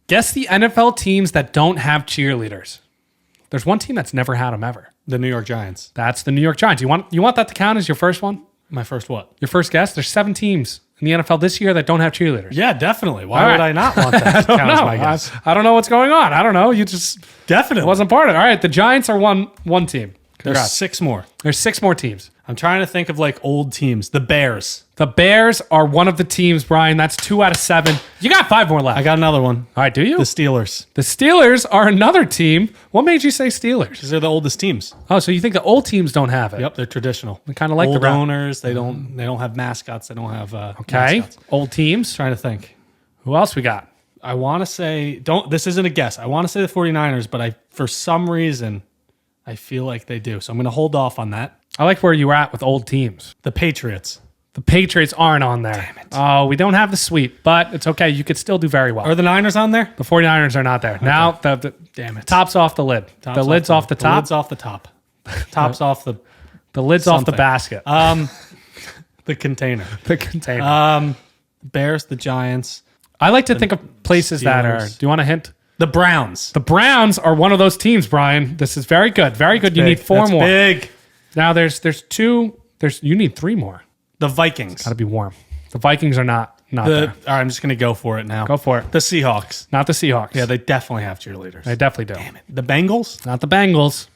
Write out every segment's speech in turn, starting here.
Guess the NFL teams that don't have cheerleaders. There's one team that's never had them ever. The New York Giants. That's the New York Giants. You want that to count as your first one? My first what? Your first guess? There's 7 teams in the NFL this year that don't have cheerleaders. Yeah, definitely. Why would I not want that to count as my guess? I don't know what's going on. I don't know. You just Definitely. wasn't part of it. All right, the Giants are one team. There's Congrats. 6 more. There's 6 more teams. I'm trying to think of like old teams. The Bears. The Bears are one of the teams, Brian. That's 2 out of 7. You got 5 more left. I got another one. All right, do you? The Steelers. The Steelers are another team. What made you say Steelers? Because they're the oldest teams. Oh, so you think the old teams don't have it? Yep, they're traditional. They kind of like old the owners. They don't have mascots. They don't have Okay. mascots. Old teams. Trying to think. Who else we got? I want to say this isn't a guess. I want to say the 49ers, but for some reason I feel like they do. So I'm going to hold off on that. I like where you were at with old teams. The Patriots. The Patriots aren't on there. Damn it. Oh, we don't have the sweep, but it's okay. You could still do very well. Are the Niners on there? The 49ers are not there. Okay. Now, the damn it. top's off the lid. The lid's off the top. The lid's off the top. Top's off the... The lid's off the basket. The container. The container. Bears, the Giants. I like to think of places that are... Steelers. Do you want a hint? The Browns. The Browns are one of those teams, Brian. This is very good. Very good. You Big. need 4 That's more. big. Now, there's 2... You need 3 more. The Vikings. Got to be warm. The Vikings are not there. All right, I'm just going to go for it now. Go for it. The Seahawks. Not the Seahawks. Yeah, they definitely have cheerleaders. They definitely do. Damn it. The Bengals. Not the Bengals.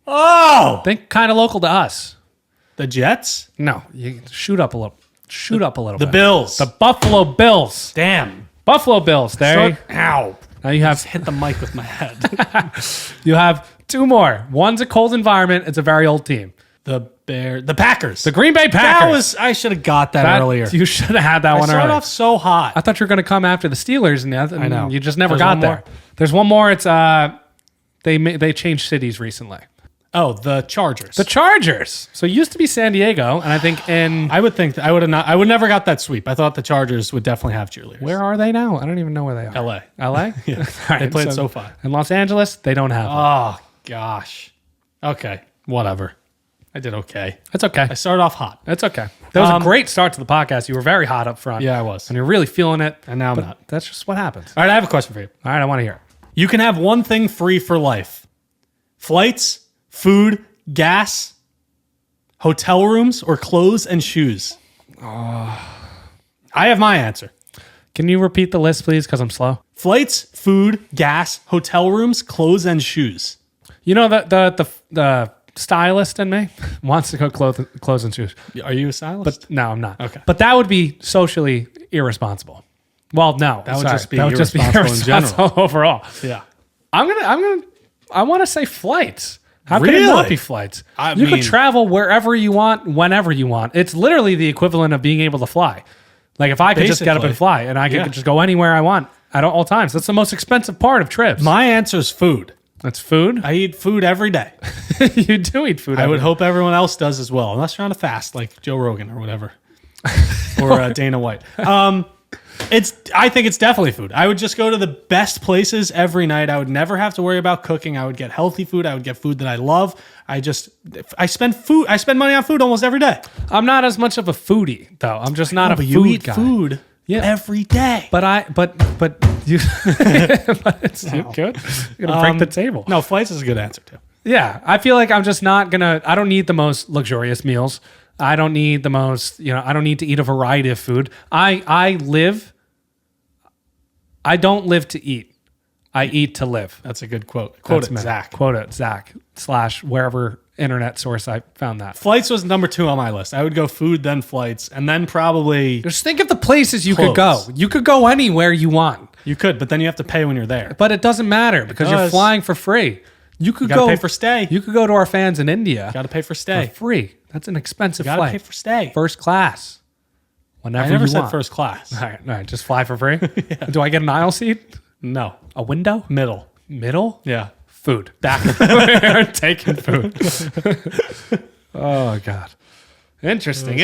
Oh! Think kind of local to us. The Jets. No, you shoot up a little. Shoot up a little The bit. Bills. The Buffalo Bills. Damn. Buffalo Bills. There. Ow. Now you have Hit the mic with my head. you have 2 more. One's a cold environment. It's a very old team. The Packers. The Green Bay Packers. I should have got that earlier. You should have had that I one started earlier. off so hot. I thought you were going to come after the Steelers, and I know. you just never There's got one there. more? There's one more. It's they changed cities recently. Oh, the Chargers. The Chargers. So it used to be San Diego, and I think I would think that I would have not. I would never got that sweep. I thought the Chargers would definitely have cheerleaders. where are they now? I don't even know where they are. L.A. LA? Yeah. All They right, played SoFi. In Los Angeles, they don't have them. Oh gosh. Okay. Whatever. I did okay. It's okay. I started off hot. It's okay. That was a great start to the podcast. You were very hot up front. Yeah, I was. And you're really feeling it. And now I'm but not. That's just what happens. All right, I have a question for you. All right, I want to hear it. You can have one thing free for life: flights, food, gas, hotel rooms, or clothes and shoes. I have my answer. Can you repeat the list, please? Because I'm slow. Flights, food, gas, hotel rooms, clothes, and shoes. You know, the stylist in me wants to go clothes and shoes. Are you a stylist? But no, I'm not. Okay. But that would be socially irresponsible. Well, no. That would sorry. just be irresponsible in general. overall. Yeah. I want to say flights. How can it Really? not be flights? You could travel wherever you want, whenever you want. It's literally the equivalent of being able to fly. Like if I could just get up and Basically. fly and I could just go anywhere I want at all times. That's the most expensive part of trips. My answer is food. That's food. I eat food every day. You do eat food. I every would day. hope everyone else does as well, unless you're on a fast, like Joe Rogan or whatever, or Dana White. I think it's definitely food. I would just go to the best places every night. I would never have to worry about cooking. I would get healthy food. I would get food that I love. I spend money on food almost every day. I'm not as much of a foodie though. I'm just not a But food you eat guy. food every day. But you, but it's you good. You're gonna break the table. No, flights is a good answer too. Yeah, I feel like I'm just not gonna. I don't need the most luxurious meals. I don't need the most. I don't need to eat a variety of food. I don't live to eat. I eat to live. That's a good quote. Quote it, Zach. Quote it, Zach. / wherever internet source I found that. Flights was number 2 on my list. I would go food, then flights, and then probably Just think of the places you could go. Clothes. You could go anywhere you want. you could, but then you have to pay when you're there. But it doesn't matter because you're does. flying for free. You could You gotta go pay for stay. You could go to our fans in India Got to pay for for stay. free. That's an expensive Got to flight. pay for stay. First class. Whenever I never you said want. first class. All right, just fly for free. Do I get an aisle seat? No, A window? middle. Middle? Yeah, Food. back. We're taking food. Oh God. Interesting.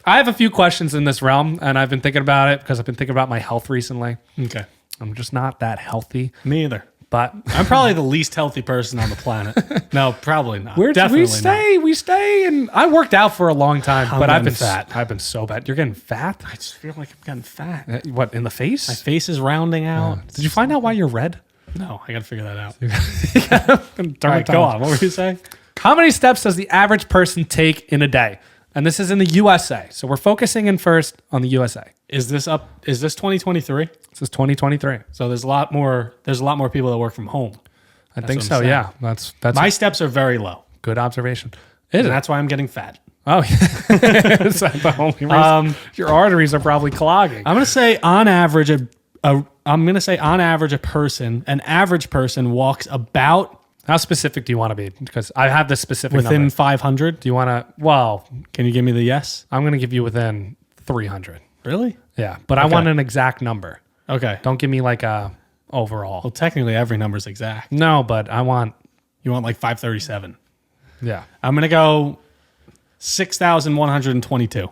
I have a few questions in this realm, and I've been thinking about it because I've been thinking about my health recently. Okay, I'm just not that healthy. me either. but I'm probably the least healthy person on the planet. No, probably not. we stay, and I worked out for a long time, but I've been fat. I've been so bad. You're getting fat? I just feel like I'm getting fat. What, in the face? My face is rounding out. Did you find out why you're red? No, I got to figure that out. All right, go on. What were you saying? How many steps does the average person take in a day? And this is in the USA. So we're focusing in first on the USA. Is this 2023? This is 2023. So there's a lot more people that work from home. I think so, yeah. That's My steps are very low. good observation. And that's why I'm getting fat. Oh, yeah. Is that the only reason? Your arteries are probably clogging. I'm going to say on average an average person walks about How specific do you want to be? Because I have this specific within number. 500. Do you want to? Well, Can you give me the yes? I'm going to give you within 300. Really? Yeah, but I want an exact number. Okay. Don't give me like a overall. Well, technically every number's exact. No, but I want. You want like 537. Yeah. I'm going to go 6,122.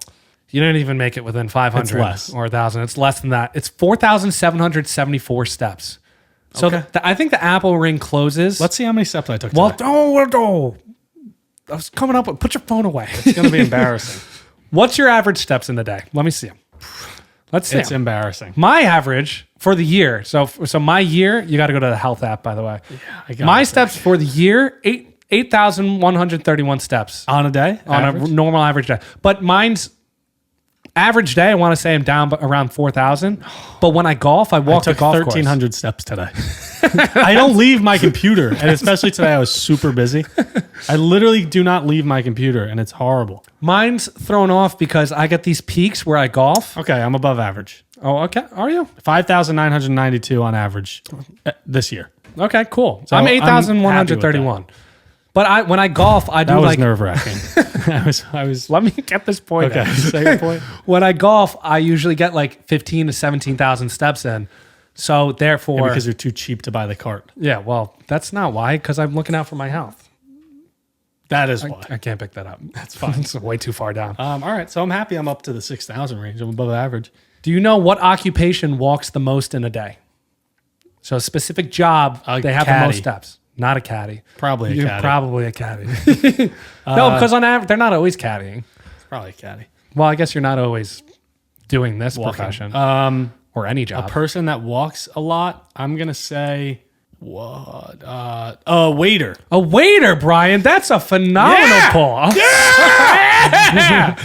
You didn't even make it within 500 It's less. or 1,000. It's less than that. It's 4,774 steps. So Okay. I think the Apple Ring closes. Let's see how many steps I took Well, today. don't. I was coming up with. Put your phone away. It's going to be embarrassing. What's your average steps in the day? Let me see them. Let's see. It's 'em. embarrassing. My average for the year. So my year, you got to go to the health app, by the way. I got My it. steps for the year, 8,131 steps On a day? on Average? a normal average day. But mine's average day, I want to say I'm down around 4,000. But when I golf, I walk the took golf 1,300 steps today. I don't leave my computer. And especially today, I was super busy. I literally do not leave my computer, and it's horrible. Mine's thrown off because I get these peaks where I golf. Okay, I'm above average. Oh, okay. Are you? 5,992 on average this year. Okay, cool. So I'm I'm 8,131. But when I golf, I do That was like. nerve-wracking. I was. Let me get this point. Okay, out. say your point. When I golf, I usually get like 15 to 17,000 steps in. So therefore, Because you're too cheap to buy the cart. yeah, well, that's not why. Because I'm looking out for my health. That is why. I can't pick that up. That's fine. It's way too far down. All right, so I'm happy I'm up to the 6,000 range. I'm above average. Do you know what occupation walks the most in a day? So a specific job, they have the caddy. most steps. Not a caddy. Probably a You're caddy. probably a caddy. No, because on average, they're not always caddying. It's probably a caddy. Well, I guess you're not always doing this Walking. profession or any job. A person that walks a lot, I'm going to say, what? A waiter. A waiter, Brian. That's a phenomenal Yeah! pull. I'm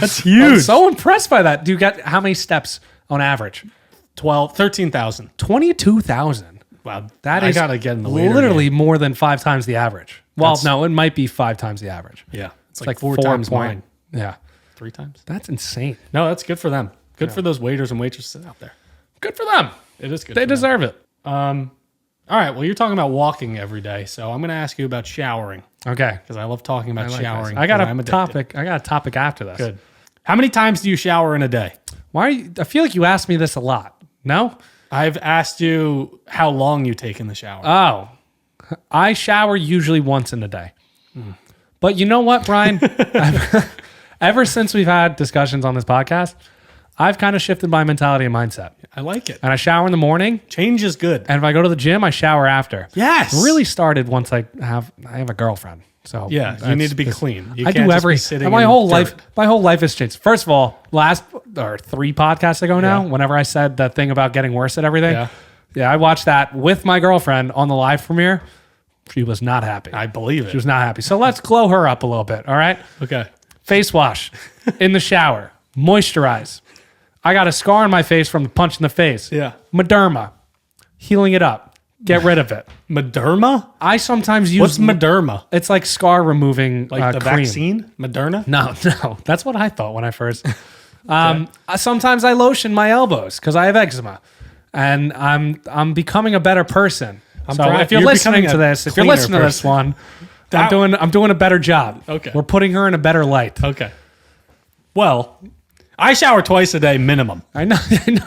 That's I'm huge. so impressed by that. Do you get how many steps on average? 13,000. 22,000. Wow. That I is got to get in the waiter literally game. more than 5 times the average. Well, no, it might be 5 times the average. Yeah. It's It's like four times mine. Yeah. 3 times. That's insane. No, that's good for them. Good for those waiters and waitresses out there. Good for them. It is good. They for them. deserve it. All right. Well, you're talking about walking every day, so I'm going to ask you about showering Okay. because I love talking about I like showering. this. I got 'cause a I'm addicted. topic. I got a topic after this. Good. How many times do you shower in a day? Why are you, I feel like you asked me this a lot. No? I've asked you how long you take in the shower. Oh. I shower usually once in a day. But you know what, Brian? Ever since we've had discussions on this podcast, I've kind of shifted my mentality and mindset. I like it. And I shower in the morning, Change is good. and if I go to the gym, I shower after. Yes. Really started once I have a girlfriend. So Yeah, you that's need to be just- clean. You I can't do just be every sitting my in whole dirt. life has changed. First of all, last or 3 podcasts ago now, Yeah. whenever I said that thing about getting worse at everything, Yeah. I watched that with my girlfriend on the live premiere. She was not happy. I believe it. She was not happy. So let's glow her up a little bit. All right. Okay. Face wash in the shower, moisturize. I got a scar on my face from the punch in the face. Yeah. Mederma, healing it up. Get rid of it. Moderna? I sometimes use. What's Moderna? It's like scar removing, Like the cream. vaccine? Moderna? No, that's what I thought when I first. Sometimes I lotion my elbows because I have eczema, and I'm becoming a better person. So proud- if you're you're listening becoming to a this, if you're cleaner listening to this person. one, I'm doing a better job. Okay. We're putting her in a better light. Okay. Well, I shower twice a day minimum. I know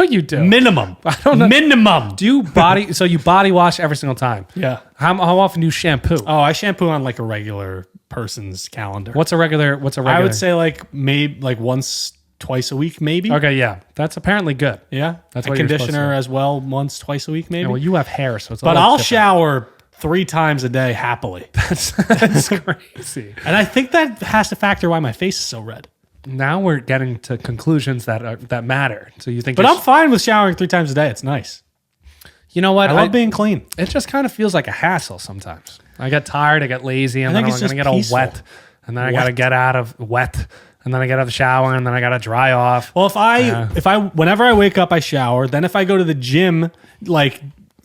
you do. Minimum. I don't know. Minimum. Do you body? So you body wash every single time? Yeah. How often do you shampoo? Oh, I shampoo on like a regular person's calendar. What's a regular? I would say like maybe like once, twice a week, maybe. Okay, yeah, that's apparently good. Yeah. That's a what you're supposed conditioner to. as well, once, twice a week, maybe. Well, you have hair, so it's. But I'll shower 3 times a day happily. That's crazy. And I think that has to factor why my face is so red. Now we're getting to conclusions that matter. So you think, But I'm fine with showering 3 times a day. It's nice. you know what? I love being clean. It just kind of feels like a hassle sometimes. I get tired, I get lazy, and I then think I'm it's going to just get all peaceful. wet. And then I got to get out of wet. And then I get out of the shower, and then I got to dry off. Well, whenever I wake up, I shower. Then if I go to the gym, like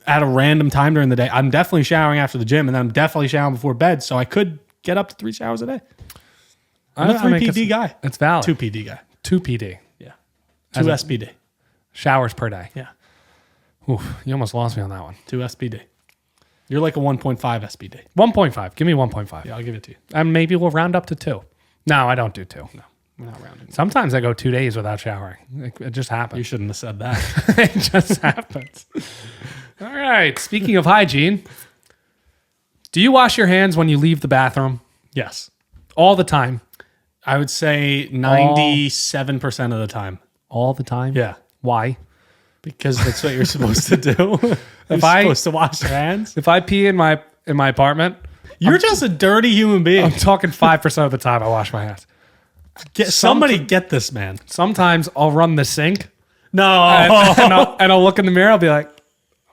at a random time during the day, I'm definitely showering after the gym, and then I'm definitely showering before bed. So I could get up to 3 showers a day. I'm a 3 PD guy. It's valid. 2 PD guy. 2 PD. Yeah. 2 SPD. Showers per day. Yeah. Oof, you almost lost me on that one. 2 SPD. You're like a 1.5 SPD. 1.5. Give me 1.5. Yeah, I'll give it to you. And maybe we'll round up to 2. No, I don't do 2. No, we're not rounding. Sometimes I go 2 days without showering. It just happens. You shouldn't have said that. It just happens. All right. Speaking of hygiene, do you wash your hands when you leave the bathroom? Yes. All the time. I would say 97% of the time. All the time? Yeah. Why? Because that's what you're supposed to do. You're supposed to wash your hands. If I pee in my apartment, You're just a dirty human being. I'm talking 5% of the time I wash my hands. Somebody get this man. Sometimes I'll run the sink No. and I'll look in the mirror. I'll be like,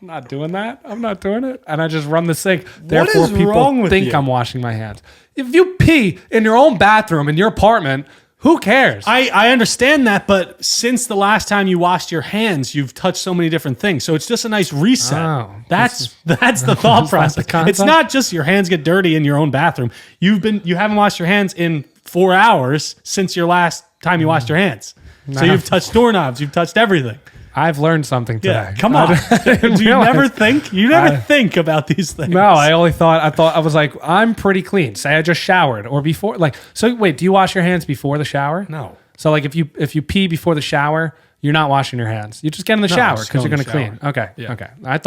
I'm not doing that. I'm not doing it. And I just run the sink. Therefore, is people wrong with think you? I'm washing my hands. If you pee in your own bathroom in your apartment, who cares? I understand that, but since the last time you washed your hands, you've touched so many different things. So it's just a nice reset. Oh, that's the thought Is that process. the concept? It's not just your hands get dirty in your own bathroom. You haven't washed your hands in 4 hours since your last time you washed your hands. So you've touched doorknobs, you've touched everything. I've learned something today. Yeah, come on. Do you never think? You never think about these things. No, I was like, I'm pretty clean. Say I just showered or before. Like, so wait, do you wash your hands before the shower? No. So like if you pee before the shower, you're not washing your hands. You just get in the shower just because go you're in going to the clean. Okay. Yeah. Okay. I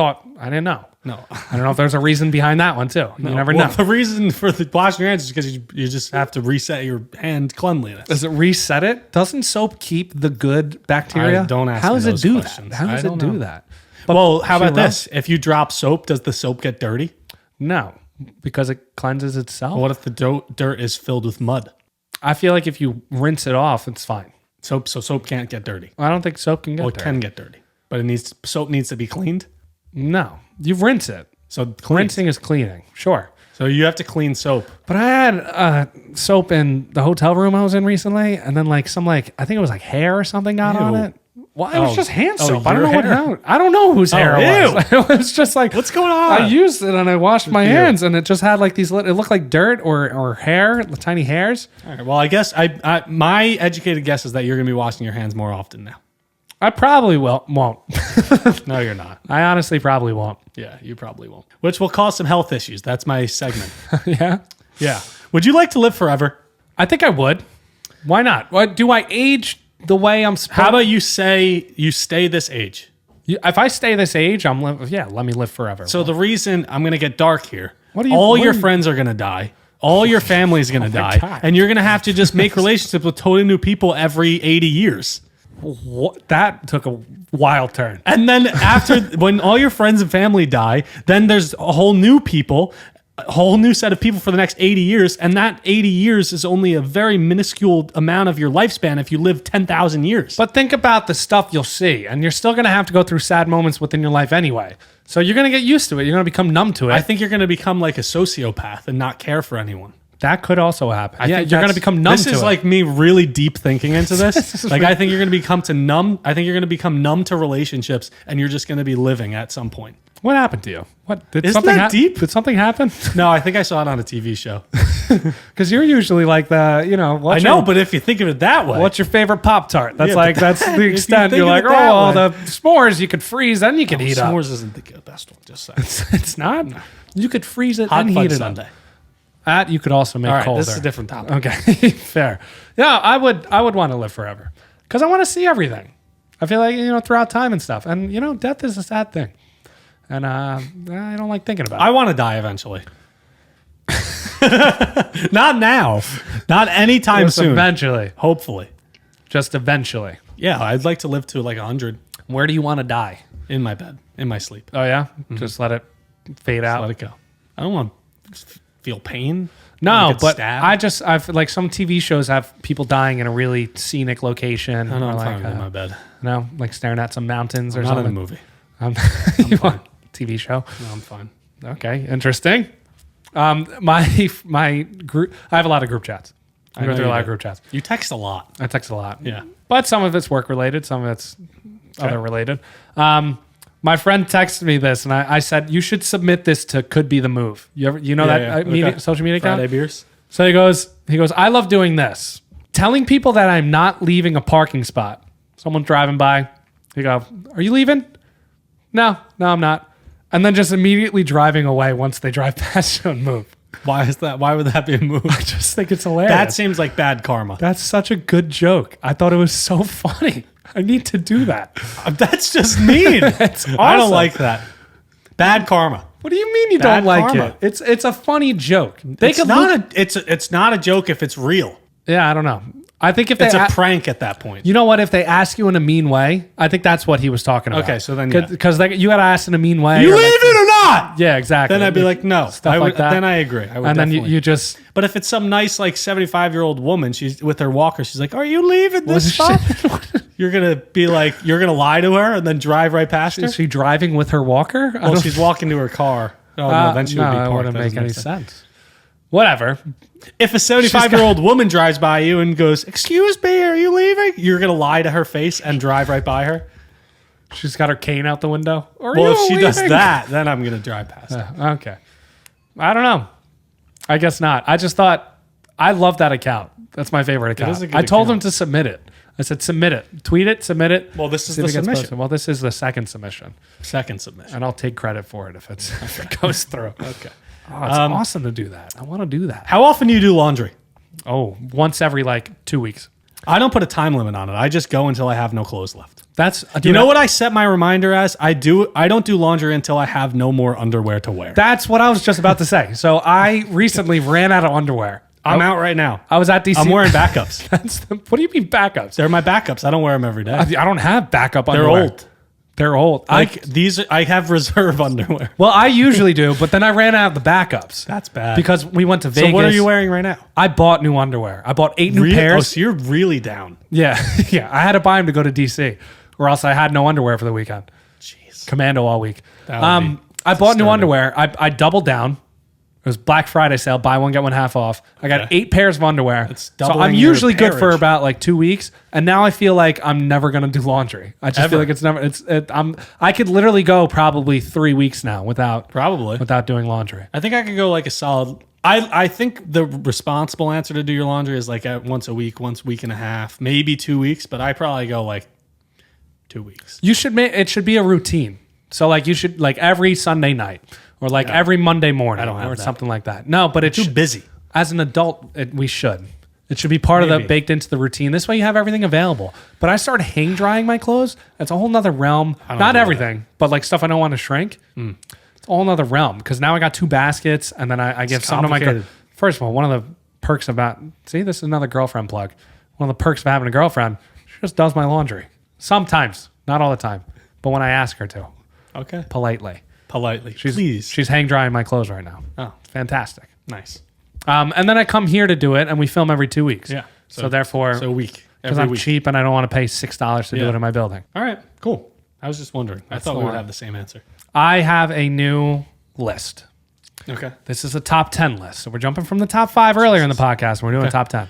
didn't know. No. I don't know if there's a reason behind that one too. You never know. The reason for the washing your hands is because you just have to reset your hand cleanliness. Does it reset it? Doesn't soap keep the good bacteria? Don't ask How me does it those do questions. that? How does I it don't do know. that? Well, how about Purell? this? If you drop soap, does the soap get dirty? No, because it cleanses itself. What if the dirt is filled with mud? I feel like if you rinse it off, it's fine. So soap can't get dirty. I don't think soap can get Well, it dirty. can get dirty, but soap needs to be cleaned. No, you rinse it. So clean. Rinsing is cleaning, sure. So you have to clean soap. But I had soap in the hotel room I was in recently, and then I think it was like hair or something got on Ew. it. Well, it was just hand soap. I your don't know hair? what I don't know whose hair it was. It was just like, What's going on? I used it and I washed my Ew. hands, and it just had like these. It looked like dirt or hair, tiny hairs. All right, well, I guess my educated guess is that you're going to be washing your hands more often now. I probably won't. No, you're not. I honestly probably won't. Yeah, you probably won't. Which will cause some health issues. That's my segment. Yeah, Yeah. Would you like to live forever? I think I would. Why not? What do I age the way I'm supposed? How about you say you stay this age? If I stay this age, let me live forever. So the reason I'm going to get dark here, what your are you- friends are going to die. All your family's going to die. God. And you're going to have to just make relationships with totally new people every 80 years. What? That took a wild turn. And then when all your friends and family die, then there's a whole new set of people for the next 80 years. And that 80 years is only a very minuscule amount of your lifespan if you live 10,000 years. But think about the stuff you'll see, and you're still going to have to go through sad moments within your life anyway. So you're going to get used to it. You're going to become numb to it. I think you're going to become like a sociopath and not care for anyone. that could also happen. I Yeah, think you're going to become numb to it. This is like me really deep thinking into this. Like I think you're going to become numb. I think you're going to become numb to relationships, and you're just going to be living at some point. What happened to you? What did Isn't something that deep? Did something happen? No, I think I saw it on a TV show. Because you're usually like I know, but if you think of it that way, what's your favorite Pop Tart? That's Yeah, that's the you extent. think You're of like, it that oh, way. the s'mores you could freeze, then you could heat up. s'mores isn't the best one. Just saying. It's not. You could freeze it Hot and fudge heat it sundae. up. That you could also make All right, colder. this is a different topic. Okay, fair. Yeah, I would want to live forever because I want to see everything. I feel like throughout time and stuff, and death is a sad thing, and I don't like thinking about it. I want to die eventually. Not now. Not anytime Just soon. eventually, Hopefully. just eventually. Yeah, I'd like to live to like 100 Where do you want to die? in my bed, in my sleep. Oh yeah, just let it fade out. Let it go. I don't want to feel pain. No, Get but stabbed. I've like some TV shows have people dying in a really scenic location. I know, or I'm like, fine in my bed. you know, like staring at some mountains or Not in something. a movie. You want TV show? No, I'm fine. Okay, interesting. My group, I have a lot of group chats. I go know through a you lot of do. group chats. You text a lot. I text a lot. Yeah. But some of it's work related, some of it's other related. My friend texted me this, and I said, you should submit this to Could Be the Move. You know that Okay. social media account? Friday beers. So he goes, I love doing this. Telling people that I'm not leaving a parking spot. Someone's driving by. You go, are you leaving? No, I'm not. And then just immediately driving away once they drive past you and move. Why is that? Why would that be a move? I just think it's hilarious. That seems like bad karma. That's such a good joke. I thought it was so funny. I need to do that. That's just mean. It's awesome. I don't like that. Bad karma. What do you mean you Bad don't like karma. it? It's a funny joke. They It's could not it's not a joke if it's real. Yeah, I don't know. I think if It's they a prank at that point. you know what? If they ask you in a mean way, I think that's what he was talking about. Okay, so then, yeah. Because you got to ask in a mean way. You or leave like- it or not? Yeah, exactly. Then I'd be like, no. Stuff I would, like that. Then I agree. I would and then definitely. you just But if it's some nice like 75-year-old woman, she's with her walker, she's like, "Are you leaving this spot?" You're gonna be like, you're gonna lie to her and then drive right past her. is she driving with her walker? I Well, don't- she's walking to her car. Oh no, then she would be no, it parked. wouldn't That make doesn't any sense. Whatever. If a 75-year-old woman drives by you and goes, "Excuse me, are you leaving?" You're gonna lie to her face and drive right by her. She's got her cane out the window. Well, if she does that, then I'm gonna drive past her. Okay. I don't know. I guess not. I just thought I love that account. That's my favorite account. is a good I told account. them to submit it. I said, submit it. Tweet it, submit it. Well, this is See if the it gets submission. posted. Well, this is the second submission. Second submission. And I'll take credit for it if it goes through. Okay. Oh, it's awesome to do that. I want to do that. How often do you do laundry? Oh, once every like 2 weeks. I don't put a time limit on it. I just go until I have no clothes left. That's You know what I set my reminder as? I don't do laundry until I have no more underwear to wear. That's what I was just about to say. So I recently ran out of underwear. I'm out right now. I was at DC. I'm wearing backups. What do you mean backups? They're my backups. I don't wear them every day. I don't have backup They're underwear. old. They're old. I have reserve underwear. Well, I usually do, but then I ran out of the backups. That's bad. Because we went to Vegas. So what are you wearing right now? I bought new underwear. I bought 8 new Oh, pairs. so you're really down. Yeah. Yeah. I had to buy them to go to DC or else I had no underwear for the weekend. Jeez. Commando all week. That would be I bought new disturbing. underwear. I doubled down. It was Black Friday sale, buy one, get one half off. I got 8 pairs of underwear. It's So doubling I'm your usually good for pairage. about like 2 weeks. And now I feel like I'm never going to do laundry. I just feel Ever. like it's never, I could literally go probably 3 weeks now without doing laundry. I think I could go like a solid. I think the responsible answer to do your laundry is like at once a week and a half, maybe 2 weeks. But I probably go like 2 weeks. You should make it should be a routine. So like you should like every Sunday night or like every Monday morning don't have or that. something like that. No, but it's Too busy. as an adult, we should. It should be part of the Maybe. baked into the routine. This way you have everything available. But I started hang drying my clothes. That's a whole nother realm. Not do everything, but like stuff I don't want to shrink. It's a whole nother realm because now I got 2 baskets and then I give some to my girl. complicated. First of all, one of the perks about this is another girlfriend plug. One of the perks of having a girlfriend, she just does my laundry. Sometimes, not all the time, but when I ask her to, Okay. politely. Please. She's hang drying my clothes right now. Oh, Fantastic. nice. And then I come here to do it, and we film every 2 weeks. Yeah. So therefore, So a week. because Every I'm week. cheap and I don't want to pay $6 to do Yeah. it in my building. All right. Cool. I was just wondering. I thought the we would one. have the same answer. I have a new list. Okay. This is a top 10 list. So we're jumping from the top 5 earlier in the podcast. And we're doing top 10.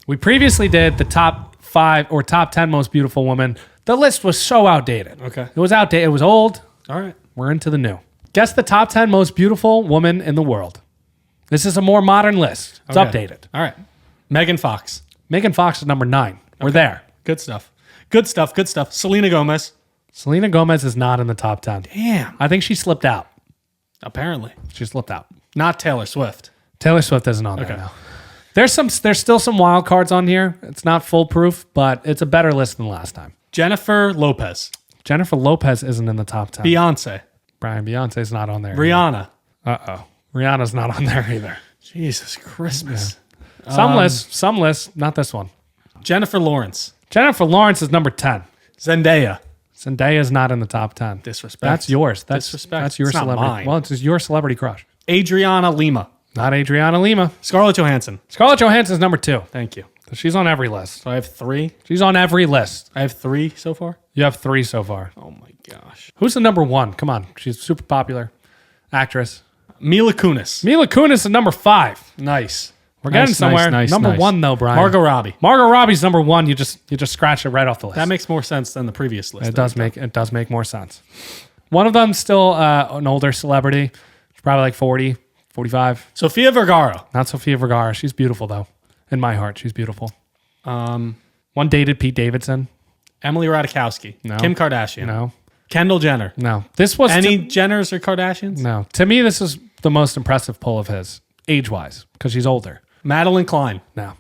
We previously did the top 5 or top 10 most beautiful women. The list was so outdated. Okay. It was outdated. It was old. All right. We're into the new. Guess the top 10 most beautiful woman in the world. This is a more modern list. It's Okay. updated. All right. Megan Fox. Megan Fox is number 9. We're there. Good stuff. Good stuff. Good stuff. Selena Gomez. Selena Gomez is not in the top 10. Damn. I think she slipped out. Apparently. She slipped out. Not Taylor Swift. Taylor Swift isn't on Okay. there now. There's still some wild cards on here. It's not foolproof, but it's a better list than last time. Jennifer Lopez. Jennifer Lopez isn't in the top 10. Beyonce. Brian, Beyonce's not on there. Rihanna. Uh-oh. Rihanna's not on there either. Jesus Christmas. Some lists, not this one. Jennifer Lawrence. Jennifer Lawrence is number 10. Zendaya. Zendaya's not in the top 10. Disrespect. That's yours. That's Disrespect. That's your It's not celebrity. mine. Well, it's your celebrity crush. Adriana Lima. Not Adriana Lima. Scarlett Johansson. Scarlett Johansson's number 2. Thank you. She's on every list. So I have 3. She's on every list. I have 3 so far. You have 3 so far. Oh my gosh. Who's the number 1? Come on. She's super popular actress. Mila Kunis. Mila Kunis is number 5. Nice. We're getting somewhere. Number 1 though, Brian. Margot Robbie. Margot Robbie's number 1. You just scratch it right off the list. That makes more sense than the previous list. It does make more sense. One of them's still an older celebrity. She's probably like 40, 45. Sofia Vergara. Not Sofia Vergara. She's beautiful though. In my heart, she's beautiful. One dated Pete Davidson. Emily Ratajkowski. No. Kim Kardashian. No. Kendall Jenner. No. This was Any Jenners or Kardashians? No. To me, this is the most impressive pull of his, age-wise, because she's older. Madeline Klein. No.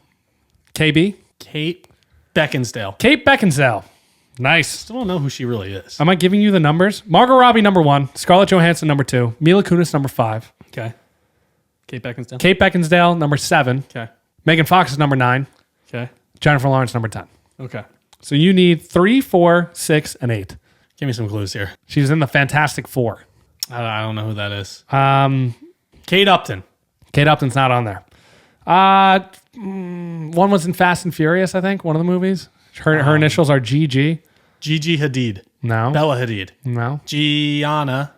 KB? Kate Beckinsale. Kate Beckinsale. Nice. Still don't know who she really is. Am I giving you the numbers? Margot Robbie, number 1. Scarlett Johansson, number 2. Mila Kunis, number 5. Okay. Kate Beckinsale. Kate Beckinsale, number 7. Okay. Megan Fox is number 9. Okay. Jennifer Lawrence, number 10. Okay. So you need 3, 4, 6, and 8. Give me some clues here. She's in the Fantastic Four. I don't know who that is. Um, Kate Upton. Kate Upton's not on there. One was in Fast and Furious, I think, one of the movies. Her initials are GG. Gigi Hadid. No. Bella Hadid. No. Gina.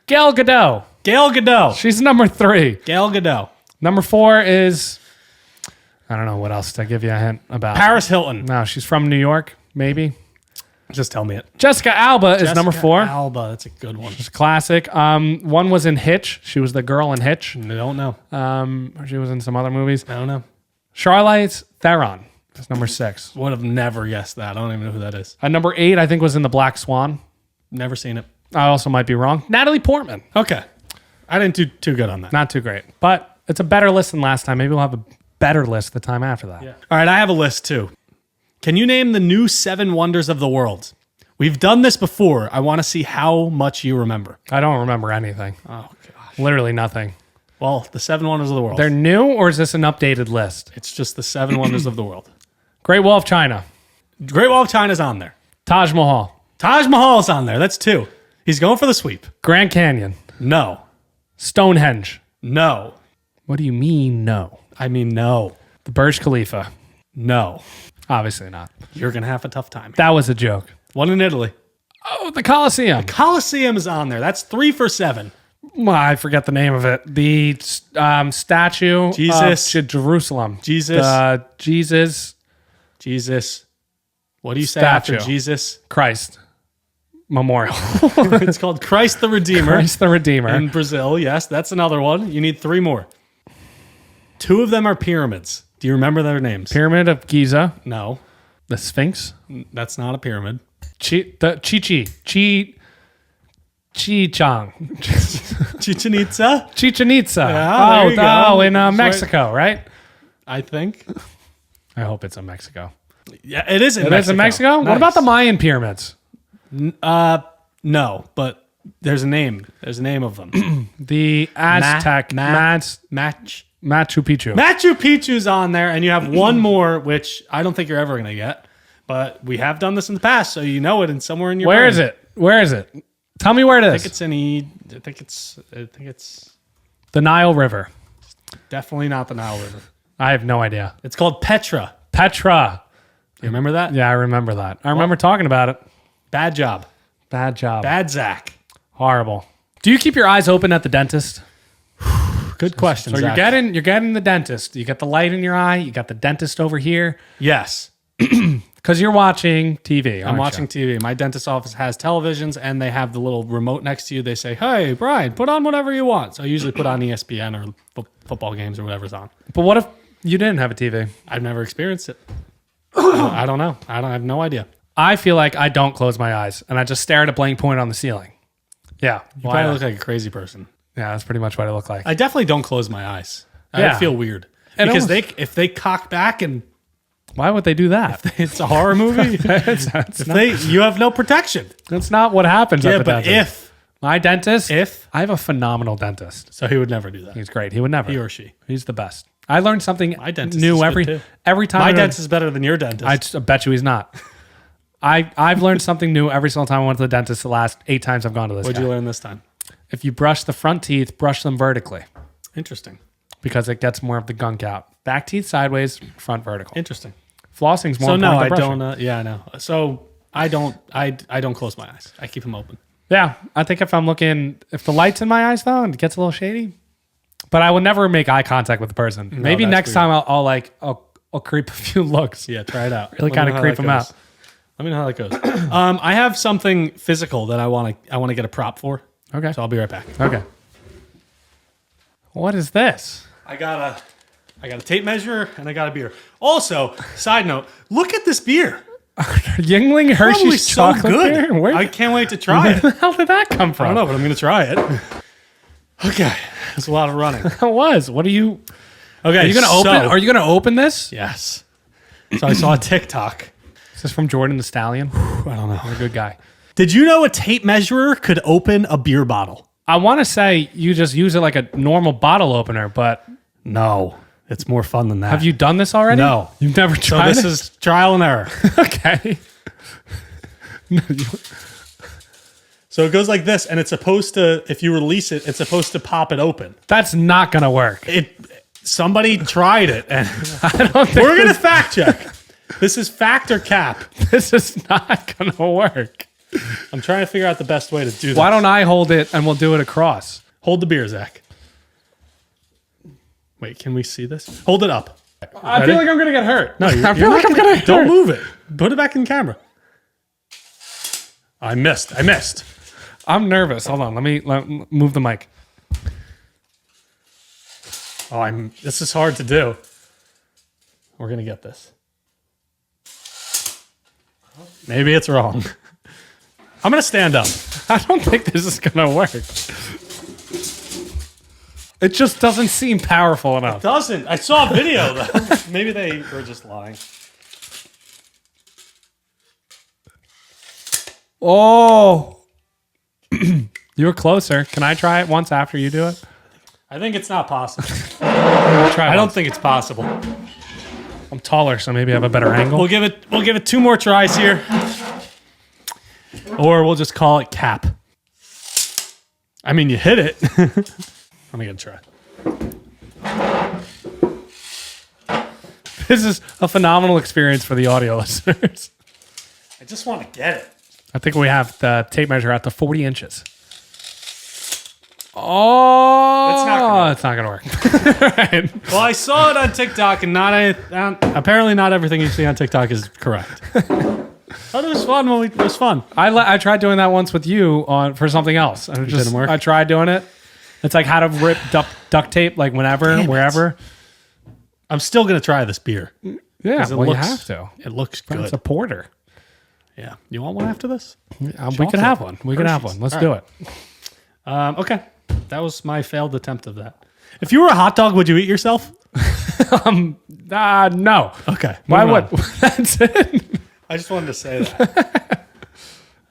Gal Gadot. Gal Gadot. She's number 3. Gal Gadot. Number 4 is, I don't know what else to give you a hint about. Paris Hilton. No, she's from New York, maybe. Just tell me it. Jessica Alba is number 4. Alba. That's a good one. It's a classic. One was in Hitch. She was the girl in Hitch. I don't know. She was in some other movies. I don't know. Charlize Theron is number 6. Would have never guessed that. I don't even know who that is. Number 8, I think, was in The Black Swan. Never seen it. I also might be wrong. Natalie Portman. Okay. I didn't do too good on that. Not too great. But it's a better list than last time. Maybe we'll have a better list the time after that. Yeah. All right, I have a list too. Can you name the new 7 wonders of the world? We've done this before. I want to see how much you remember. I don't remember anything. Oh, gosh. Literally nothing. Well, the 7 wonders of the world. They're new, or is this an updated list? It's just the 7 wonders of the world. Great Wall of China. Great Wall of China's on there. Taj Mahal. Taj Mahal's on there. That's 2. He's going for the sweep. Grand Canyon. No. Stonehenge. No. What do you mean, no? I mean, no. The Burj Khalifa. No. Obviously not. You're going to have a tough time. That was a joke. One in Italy. Oh, the Colosseum. Colosseum is on there. That's 3 for 7. Well, I forget the name of it. The statue Jesus. of Jerusalem. Jesus. Jesus. What do you say Statue. after Jesus? Christ Memorial. It's called Christ the Redeemer. Christ the Redeemer. In Brazil, yes, that's another one. You need 3 more. 2 of them are pyramids. Do you remember their names? Pyramid of Giza. No, The Sphinx. that's not a pyramid. Chichang. Chichen Itza, Chichen Itza. Yeah, there you go. In That's Mexico, right? I think. I hope it's in Mexico. Yeah, it is in It Mexico. is in Mexico? Nice. What about the Mayan pyramids? No, but there's a name. There's a name of them. The Aztec. Machu Picchu. Machu Picchu's on there, and you have one more, which I don't think you're ever going to get. But we have done this in the past, so you know it, and somewhere in your Where brain. is it? Where is it? Tell me where it is. I think it's in I think it's The Nile River. definitely not the Nile River. I have no idea. It's called Petra. Petra. You remember that? Yeah, I remember that. I remember talking about it. Bad job. Bad job. Bad Zach. Horrible. Do you keep your eyes open at the dentist? Good question. So Zach. you're getting the dentist. You got the light in your eye. You got the dentist over here Yes. because you're watching TV. I'm watching TV. My dentist's office has televisions, and they have the little remote next to you. They say, "Hey, Brian, put on whatever you want." So I usually put on ESPN or football games or whatever's on. But what if you didn't have a TV? I've never experienced it. I don't know. I have no idea. I feel like I don't close my eyes and I just stare at a blank point on the ceiling. Yeah. You probably look like a crazy person. Yeah, that's pretty much what I look like. I definitely don't close my eyes. Yeah. I feel weird And because almost- if they cock back and Why would they do that? it's a horror movie, you have no protection. That's not what happens Yeah, at the but dentist. My dentist, if I have a phenomenal dentist. so, he would never do that. He's great. He would never. He or she. He's the best. I learned something My dentist new is good every too. time. My I dentist is better than your dentist. I bet you he's not. I've learned something new every single time I went to the dentist. The last 8 times I've gone to this. What'd guy. you learn this time? If you brush the front teeth, brush them vertically Interesting. because it gets more of the gunk out. Back teeth sideways, front vertical. Interesting. Flossing's more So no, important I than brushing. don't. Yeah, I know. So I don't close my eyes. I keep them open. Yeah, I think if I'm looking, if the light's in my eyes though and it gets a little shady, but I would never make eye contact with the person. Maybe that's next weird. time I'll creep a few looks. Yeah, try it out. Really kind of creep them out. Let me know how that goes. I have something physical that I want to get a prop for. Okay. So I'll be right back. Okay. What is this? I got a tape measure and I got a beer. Also, side note, look at this beer. Yingling Hershey's Probably so chocolate good. beer? Where I can't wait to try the it. hell did that come I from? don't know, but I'm going to try it. Okay. That's a lot of running. It was. What are you? Okay. Are you gonna open? Are you gonna open this? Yes. So I saw a TikTok. Is this from Jordan the Stallion? I don't know. You're a good guy. Did you know a tape measurer could open a beer bottle? I want to say you just use it like a normal bottle opener, but No. It's more fun than that. have you done this already? No. You've never So tried this it? is trial and error. Okay. So it goes like this, and it's supposed to, if you release it, it's supposed to pop it open. That's not gonna work. Somebody tried it, and I don't think we're gonna fact check. This is fact or cap. this is not gonna work. I'm trying to figure out the best way to do this. Why don't I hold it and we'll do it across? Hold the beer, Zach? Wait, can we see this? Hold it up. I Ready? feel like I'm gonna get hurt. No, I feel like I'm gonna Don't hurt. move it. Put it back in camera. I missed. I'm nervous. Hold on. Let me move the mic. Oh, this is hard to do. We're gonna get this. Maybe it's wrong. I'm gonna stand up. I don't think this is gonna work. It just doesn't seem powerful enough. Doesn't. I saw a video though. Maybe they were just lying. Oh, you were closer. Can I try it once after you do it? I think it's not possible. Try. I don't once. think it's possible. I'm taller, so maybe I have a better angle. We'll give it 2 more tries here. Or we'll just call it cap. I mean, you hit it. Let me get a try. This is a phenomenal experience for the audio listeners. I just want to get it. I think we have the tape measure at the 40 inches. Oh, it's not gonna work. Right. Well, I saw it on TikTok, and apparently not everything you see on TikTok is correct. But it was fun. It was fun. I tried doing that once with you for something else, and it just didn't work? I tried doing it. It's like how to rip duct tape, like whenever, Damn it. wherever. I'm still gonna try this beer. Yeah, It well, looks, you have to. It looks good. It's a porter. Yeah. You want one after this? We could have one. We could have Hershey's. one. Let's All do right. it. Okay. That was my failed attempt of that. If you were a hot dog, would you eat yourself? No. Okay. Why moving would? on. That's it. I just wanted to say that.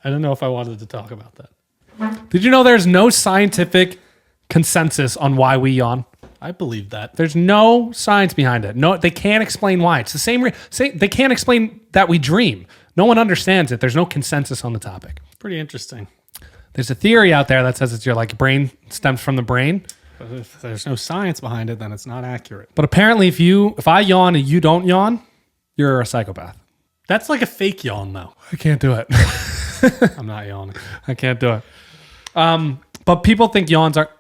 I don't know if I wanted to talk about that. Did you know there's no scientific consensus on why we yawn? I believe that. There's no science behind it. No, they can't explain why. It's the same. They can't explain that we dream. No one understands it. There's no consensus on the topic. Pretty interesting. There's a theory out there that says it's your brain stems from the brain. But if there's no science behind it, then it's not accurate. But apparently, if I yawn and you don't yawn, you're a psychopath. That's like a fake yawn, though. I can't do it. I'm not yawning. I can't do it. But people think yawns are.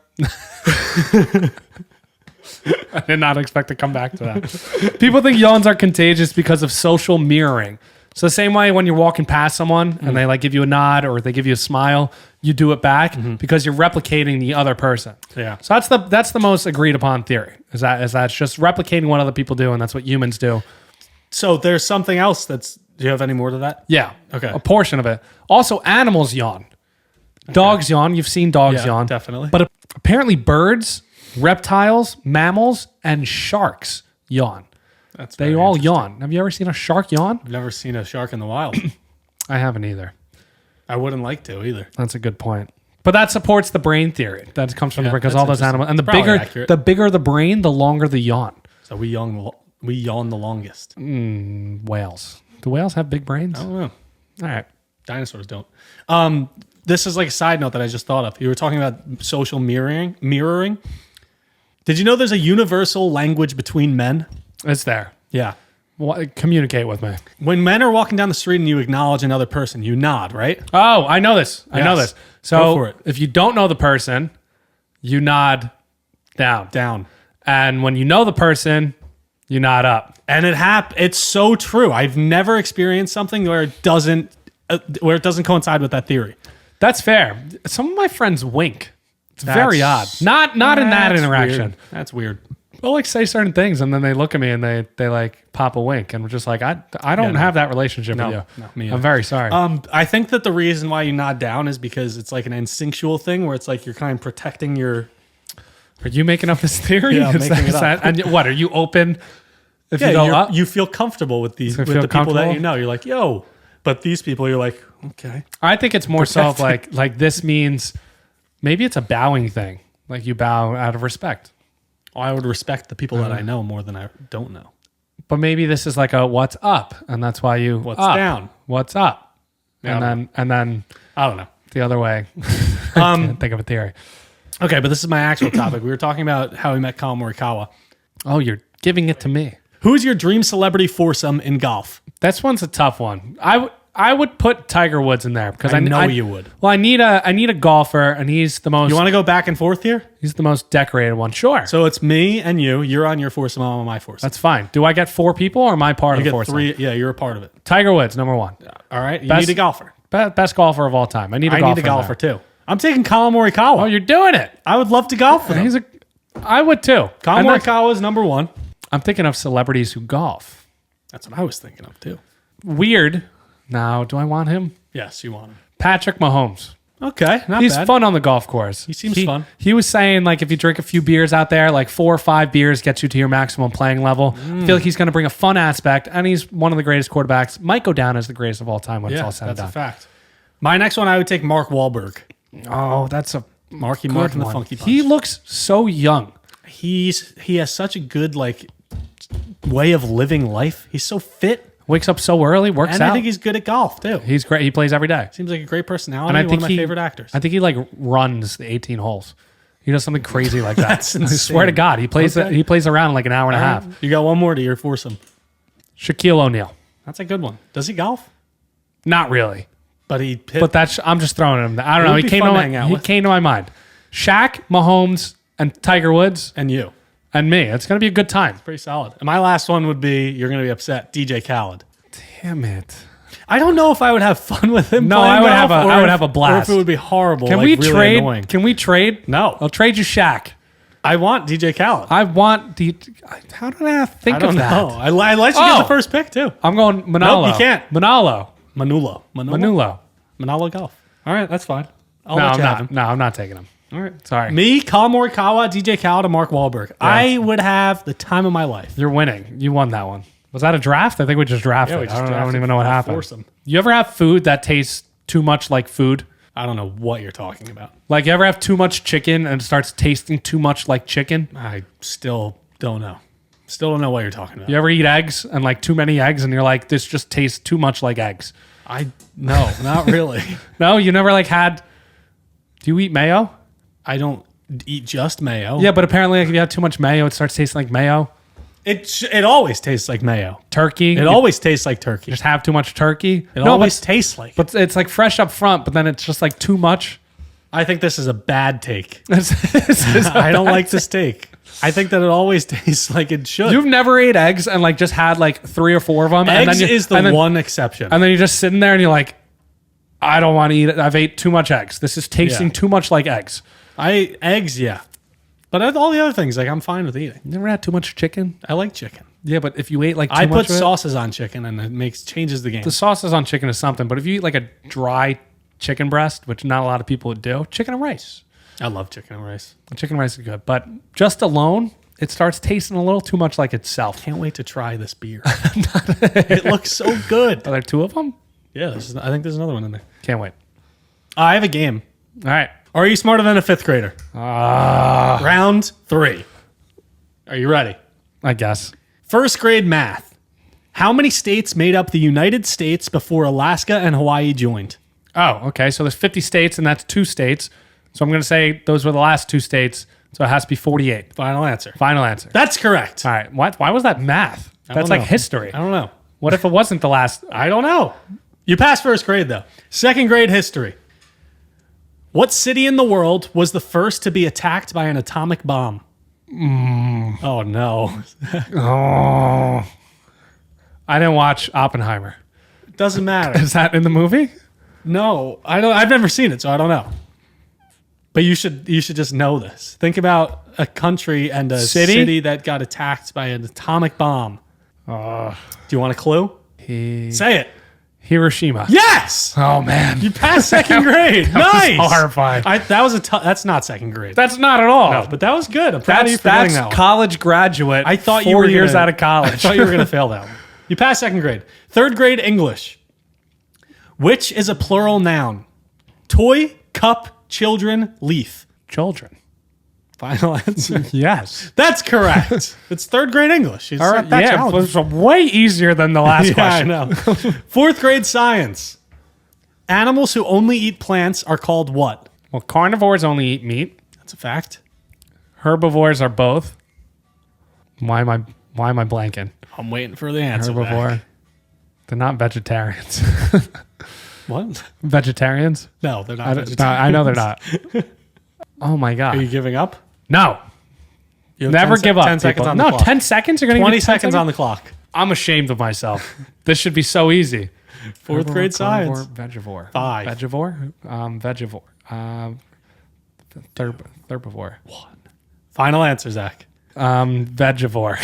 I did not expect to come back to that. People think yawns are contagious because of social mirroring. So the same way when you're walking past someone and they give you a nod or they give you a smile, you do it back because you're replicating the other person. Yeah. So that's the most agreed upon theory. Is that it's just replicating what other people do, and that's what humans do. So there's something else do you have any more to that? Yeah. Okay. A portion of it. Also, animals yawn. Dogs yawn. You've seen dogs Yeah, yawn. definitely. But apparently birds, reptiles, mammals, and sharks yawn. They all yawn. Have you ever seen a shark yawn? I've never seen a shark in the wild. I haven't either. I wouldn't like to either. That's a good point. But that supports the brain theory. That comes from Yeah, because that's all those interesting. animals and Probably accurate. the bigger the brain, the longer the yawn. So we yawn the longest. Whales. Do whales have big brains? I don't know. All right. Dinosaurs don't. this is like a side note that I just thought of. You were talking about social mirroring. Did you know there's a universal language between men? It's there. Yeah. Communicate with me. When men are walking down the street and you acknowledge another person, you nod, right? Oh, I know this. I know this. Go So for it. if you don't know the person, you nod down. Down. And when you know the person, you nod up. And it's so true. I've never experienced something where it doesn't coincide with that theory. That's fair. Some of my friends wink. It's very odd. Not in that interaction. Weird. That's weird. They'll like say certain things and then they look at me and they like pop a wink and we're just like, I don't have that relationship with you. No, me I'm very sorry. I think that the reason why you nod down is because it's like an instinctual thing where it's like you're kind of protecting your... Are you making up this theory? Yeah, I'm making it up. And what, are you open if you go up? You feel comfortable with the people that you know. You're like, yo, but these people, you're like, okay. I think it's more so of like this means maybe it's a bowing thing. Like you bow out of respect. I would respect the people that I know more than I don't know. But maybe this is like a what's up, and that's why you What's down? What's up? Yeah, and then I don't know. the other way. Can't think of a theory. Okay, but this is my actual topic. We were talking about how we met Colin Morikawa. Oh, you're giving it to me. Who's your dream celebrity foursome in golf? This one's a tough one. I would put Tiger Woods in there because I know you would. Well, I need a golfer, and he's the most. You want to go back and forth here? He's the most decorated one. Sure. So it's me and you. You're on your foursome. I'm on my foursome. That's fine. Do I get 4 people or am I part of the foursome? 3. Yeah, you're a part of it. Tiger Woods, number 1. All right. You need a golfer. Best golfer of all time. I need a golfer too. I'm taking Colin Morikawa. Oh, you're doing it. I would love to golf with him. I would too. Colin Morikawa is number 1. I'm thinking of celebrities who golf. That's what I was thinking of too. Weird. Now, do I want him? Yes, you want him. Patrick Mahomes. Okay, not He's bad. fun on the golf course. He seems fun. He was saying like if you drink a few beers out there, like 4 or 5 beers gets you to your maximum playing level. I feel like he's going to bring a fun aspect, and he's one of the greatest quarterbacks. Might go down as the greatest of all time when it's all said and done. That's a fact. My next one, I would take Mark Wahlberg. Oh, that's a Marky Mark and the Funky Punch. He looks so young. He has such a good like way of living life. He's so fit. Wakes up so early, works And out. I think he's good at golf too. He's great. He plays every day. Seems like a great personality. And I think one of my favorite actors. I think he like runs the 18 holes. He does something crazy like that. That's I insane. swear to God, he plays around in like an hour and a half. You got one more to your foursome. Shaquille O'Neal. That's a good one. Does he golf? Not really. But he hit, But I'm just throwing him. I don't It know. would He be fun to hang out he with. came to my mind. Shaq, Mahomes, and Tiger Woods, and you. and me. It's going to be a good time. Pretty solid. And my last one would be, you're going to be upset, DJ Khaled. Damn it. I don't know if I would have fun with him. No, playing I would golf, have a blast. Or if it would be horrible. Can like we really trade? Annoying. Can we trade? No. I'll trade you Shaq. I want DJ Khaled. I want the. How did I think I don't of that? know. I let you get the first pick too. I'm going Manalo. Nope, you can't. Manalo. Manolo golf. All right, that's fine. I'll let you have him. No, I'm not taking him. All right. Sorry. Me, Colin Morikawa, DJ Khaled, and Mark Wahlberg. I would have the time of my life. You're winning. You won that one. Was that a draft? I think we just drafted. Yeah, we just I don't drafted even know what happened. Foursome. You ever have food that tastes too much like food? I don't know what you're talking about. Like you ever have too much chicken and it starts tasting too much like chicken? I still don't know. Still don't know what you're talking about. You ever eat eggs and like too many eggs and you're like, this just tastes too much like eggs? No, not really. No, you never like had. Do you eat mayo? I don't eat just mayo. Yeah, but apparently like if you have too much mayo, it starts tasting like mayo. It always tastes like mayo. Turkey. It always tastes like turkey. just have too much turkey. It always tastes like. But it's like fresh up front, but then it's just like too much. I think this is a bad take. I I don't like this take. I think that it always tastes like it should. You've never ate eggs and like just had like 3 or 4 of them. Eggs is the one exception. And then you're just sitting there and you're like, I don't want to eat it. I've ate too much eggs. This is tasting too much like eggs. Eggs, yeah. But all the other things, like I'm fine with eating. You never had too much chicken? I like chicken. Yeah, but if you ate like too I much put sauces on chicken and it changes the game. the sauces on chicken is something, but if you eat like a dry chicken breast, which not a lot of people would do, chicken and rice. I love chicken and rice. Chicken and rice is good, but just alone, it starts tasting a little too much like itself. Can't wait to try this beer. It looks so good. Are there 2 of them? Yeah, I think there's another one in there. Can't wait. I have a game. All right. Are you smarter than a 5th grader? Round 3. Are you ready? I guess. First grade math. How many states made up the United States before Alaska and Hawaii joined? Oh, okay. So there's 50 states, and that's 2 states. So I'm going to say those were the last 2 states. So it has to be 48. Final answer. Final answer. That's correct. All right. What? Why was that math? That's like history. I don't know. What if it wasn't the last? I don't know. You passed first grade, though. Second grade history. What city in the world was the first to be attacked by an atomic bomb? Oh, no. Oh. I didn't watch Oppenheimer. Doesn't matter. Is that in the movie? No, I don't. I've never seen it, so I don't know. But you should just know this. Think about a country and a city that got attacked by an atomic bomb. Do you want a clue? Say it. Hiroshima. Yes. Oh man, You passed second grade. Nice. was horrifying. That's not second grade. That's not at all. No, but that was good. I'm proud of you for getting that one. college graduate. I thought 4 you were years gonna- out of college. I thought you were going to fail that one. You passed second grade. Third grade English. Which is a plural noun? Toy, cup, children, leaf. Children. Final answer. Yes. That's correct. It's third grade English. It's All right. not that Yeah, it challenging. was way easier than the last question. I know. Fourth grade science. Animals who only eat plants are called what? Well, carnivores only eat meat. That's a fact. Herbivores are both. Why am I blanking? I'm waiting for the answer. Herbivore. Back. They're not vegetarians. What? Vegetarians? No, they're not. I vegetarians. know they're not. Oh my god. Are you giving up? No. You have Never 10 give up. 10 seconds people. on the No, clock. 10 seconds? You're going to 20 give me 10 seconds on the clock. I'm ashamed of myself. This should be so easy. Fourth grade science. Vegivore. 5. Vegivore? Vegivore. Herbivore. Final answer, Zach. Vegivore.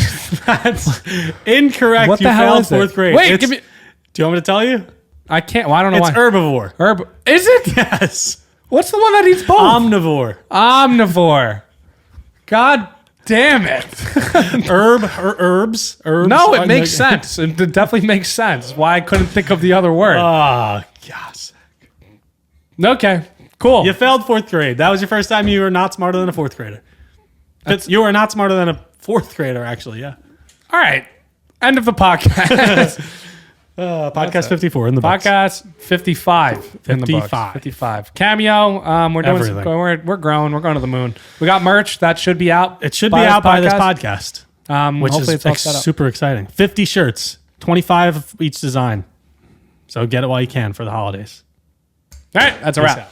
That's incorrect. What you the hell failed is it? fourth grade. Wait, give me. Do you want me to tell you? I can't. Well, I don't know It's why. herbivore. Is it? Yes. What's the one that eats both? Omnivore. Omnivore. God damn it. Herbs. No, it makes sense. It definitely makes sense. Why I couldn't think of the other word. Oh, gosh. Okay, cool. You failed fourth grade. That was your first time you were not smarter than a fourth grader. You were not smarter than a fourth grader, actually, yeah. All right. End of the podcast. Podcast 54 in the books. Podcast 55 in the books. 55. 55. Cameo. We're doing Everything. we're growing. We're going to the moon. We got merch that should be out. It should be out by this podcast, which hopefully is it's all set up. super exciting. 50 shirts, 25 of each design. So get it while you can for the holidays. All right, that's a Peace wrap. out.